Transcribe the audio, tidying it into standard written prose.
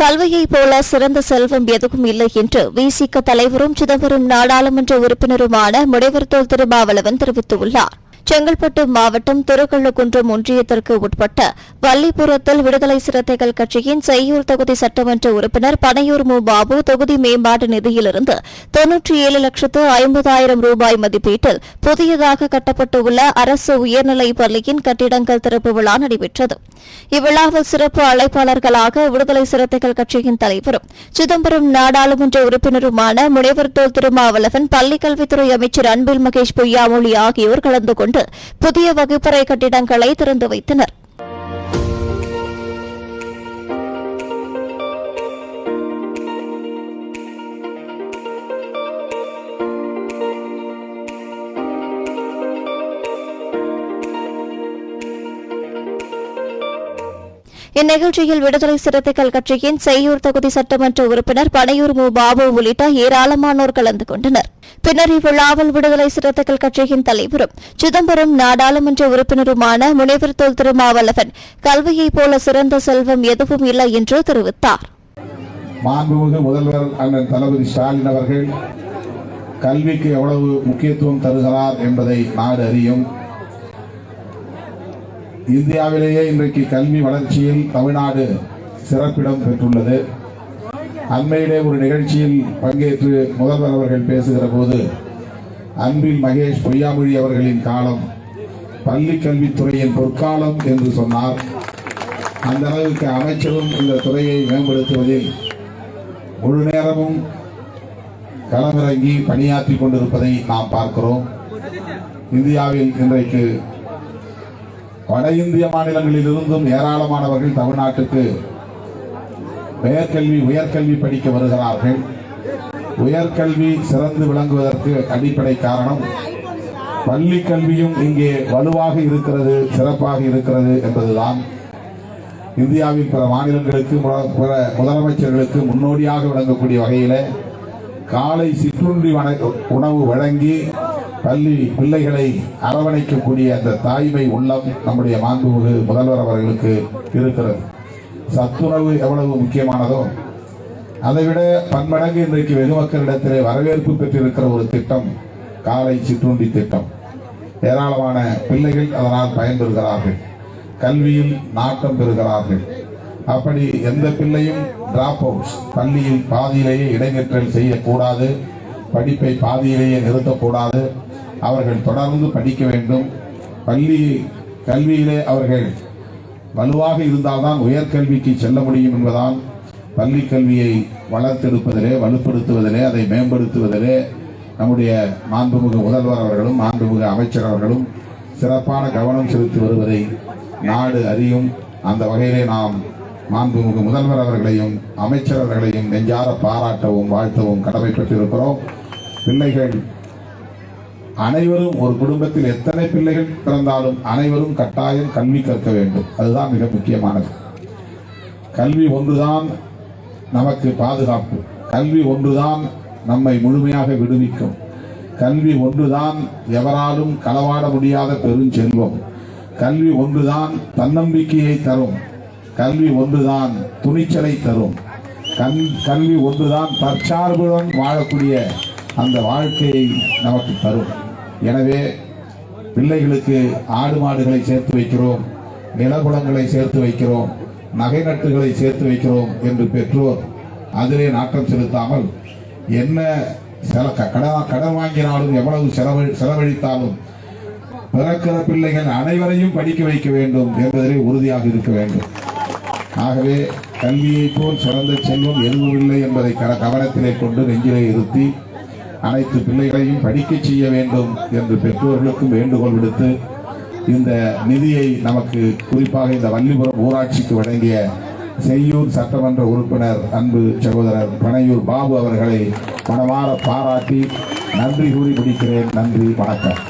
கல்வியைப் போல சிறந்த செல்வம் எதுவும் இல்லை என்று விசிக தலைவரும் சிதம்பரம் நாடாளுமன்ற உறுப்பினருமான முனைவர் தொல் திருமாவளவன் தெரிவித்துள்ளார். செங்கல்பட்டு மாவட்டம் திருக்கழுக்குன்றம் ஒன்றியத்திற்கு உட்பட்ட வல்லிபுரத்தில் விடுதலை சிறுத்தைகள் கட்சியின் செய்யூர் தொகுதி சட்டமன்ற உறுப்பினர் பனையூர் மு. பாபு தொகுதி மேம்பாட்டு நிதியிலிருந்து 97,50,000 ரூபாய் மதிப்பீட்டில் புதியதாக கட்டப்பட்டுள்ள அரசு உயர்நிலைப் பள்ளியின் கட்டிடங்கள் திறப்பு விழா நடைபெற்றது. இவ்விழாவில் சிறப்பு அழைப்பாளர்களாக விடுதலை சிறுத்தைகள் கட்சியின் தலைவரும் சிதம்பரம் நாடாளுமன்ற உறுப்பினருமான முனைவர் தொல் திருமாவளவன், பள்ளிக்கல்வித்துறை அமைச்சர் அன்பில் மகேஷ் பொய்யாமொழி ஆகியோர் கலந்து கொண்டு புதிய வகுப்பறை கட்டிடங்களை திறந்து வைத்தனர். இந்நிகழ்ச்சியில் விடுதலை சிறுத்தைகள் கட்சியின் செய்யூர் தொகுதி சட்டமன்ற உறுப்பினர் பனையூர் மு. பாபு உள்ளிட்ட ஏராளமானோர் கலந்து கொண்டனர். பின்னர் இவ்விழாவில் விடுதலை சிறுத்தைகள் கட்சியின் தலைவரும் சிதம்பரம் நாடாளுமன்ற உறுப்பினருமான முனைவர் தொல் திருமாவளவன் கல்வியைப் போல சிறந்த செல்வம் எதுவும் இல்லை என்று தெரிவித்தார். மாண்புமிகு முதல்வர் அண்ணன் தளபதி ஸ்டாலின் அவர்கள் கல்விக்கு எவ்வளவு முக்கியத்துவம் தருகிறார் என்பதை நாடு அறியும். இந்தியாவிலேயே இன்றைக்கு கல்வி வளர்ச்சியில் தமிழ்நாடு சிறப்பிடம் பெற்றுள்ளது. அண்மையிலே ஒரு நிகழ்ச்சியில் பங்கேற்று முதல்வர் அவர்கள் பேசுகிற போது அன்பில் மகேஷ் பொய்யாமொழி அவர்களின் காலம் பள்ளி கல்வித்துறையின் பொற்காலம் என்று சொன்னார். அந்த அளவுக்கு அமைச்சரும் இந்த துறையை மேம்படுத்துவதில் முழு நேரமும் களமிறங்கி பணியாற்றி கொண்டிருப்பதை நாம் பார்க்கிறோம். இந்தியாவில் இன்றைக்கு வட இந்திய மாநிலங்களில் இருந்தும் ஏராளமானவர்கள் தமிழ்நாட்டுக்கு உயர்கல்வி படிக்க வருகிறார்கள். உயர்கல்வி சிறந்து விளங்குவதற்கு அடிப்படை காரணம் பள்ளி கல்வியும் இங்கே வலுவாக இருக்கிறது, சிறப்பாக இருக்கிறது என்பதுதான். இந்தியாவின் பிற மாநிலங்களுக்கு, பிற முதலமைச்சர்களுக்கு முன்னோடியாக விளங்கக்கூடிய வகையிலே காலை சிற்றுண்டி உணவு வழங்கி பள்ளி பிள்ளைகளை அரவணைக்கக்கூடிய அந்த தாய்மை உள்ளம் நம்முடைய மாண்புமிகு முதல்வர் அவர்களுக்கு இருக்கிறது. சத்துணவு எவ்வளவு முக்கியமானதோ அதைவிட பன்மடங்கு இன்றைக்கு வெகு மக்களிடத்திலே வரவேற்பு பெற்றிருக்கிற ஒரு திட்டம் காலை சிற்றுண்டி திட்டம். ஏராளமான பிள்ளைகள் அதனால் பயன்பெறுகிறார்கள், கல்வியில் நாட்டம் பெறுகிறார்கள். அப்படி எந்த பிள்ளையும் டிராப் அவுட்ஸ், பள்ளியில் பாதியிலேயே இடைநிற்றல் செய்யக்கூடாது, படிப்பை பாதியிலேயே நிறுத்தக்கூடாது. அவர்கள் தொடர்ந்து படிக்க வேண்டும். பள்ளி கல்வியிலே அவர்கள் வலுவாக இருந்தால்தான் உயர்கல்விக்கு செல்ல முடியும் என்பதால் பள்ளி கல்வியை வளர்த்தெடுப்பதிலே, வலுப்படுத்துவதிலே, அதை மேம்படுத்துவதிலே நம்முடைய மாண்புமிகு முதல்வர் அவர்களும் மாண்புமிகு அமைச்சர் அவர்களும் சிறப்பான கவனம் செலுத்தி வருவதை நாடு அறியும். அந்த வகையிலே நாம் மாண்புமிகு முதல்வர் அவர்களையும் அமைச்சர் அவர்களையும் நெஞ்சார பாராட்டவும் வாழ்த்தவும் கடமைப்பட்டிருக்கிறோம். பிள்ளைகள் அனைவரும், ஒரு குடும்பத்தில் எத்தனை பிள்ளைகள் பிறந்தாலும் அனைவரும் கட்டாயம் கல்வி கற்க வேண்டும். அதுதான் மிக முக்கியமானது. கல்வி ஒன்றுதான் நமக்கு பாதுகாப்பு, கல்வி ஒன்றுதான் நம்மை முழுமையாக விடுவிக்கும், கல்வி ஒன்றுதான் எவராலும் களவாட முடியாத பெருஞ்செல்வம், கல்வி ஒன்றுதான் தன்னம்பிக்கையை தரும், கல்வி ஒன்றுதான் துணிச்சலை தரும், கல்வி ஒன்றுதான் தற்சார்புடன் வாழக்கூடிய அந்த வாழ்க்கையை நமக்கு தரும். எனவே பிள்ளைகளுக்கு ஆடு மாடுகளை சேர்த்து வைக்கிறோம், நிலகுலங்களை சேர்த்து வைக்கிறோம், நகை நட்டுகளை சேர்த்து வைக்கிறோம் என்று பெற்றோர் அதிலே நாட்டம் செலுத்தாமல் என்ன கடன் வாங்கினாலும் எவ்வளவு செலவழித்தாலும் பிறக்கிற பிள்ளைகள் அனைவரையும் படிக்க வைக்க வேண்டும் என்பதிலே உறுதியாக இருக்க வேண்டும். ஆகவே கல்வியை போல் சிறந்த செல்வம் எதுவும் இல்லை என்பதை கவனத்திலே கொண்டு நெஞ்சிலே இருத்தி அனைத்து பிள்ளைகளையும் படிக்க செய்ய வேண்டும் என்று பெற்றோர்களுக்கும் வேண்டுகோள் விடுத்து இந்த நிதியை நமக்கு குறிப்பாக இந்த வல்லிபுரம் ஊராட்சிக்கு வழங்கிய செய்யூர் சட்டமன்ற உறுப்பினர் அன்பு சகோதரர் பனையூர் பாபு அவர்களை மனமாற பாராட்டி நன்றி கூறி முடிக்கிறேன். நன்றி, வணக்கம்.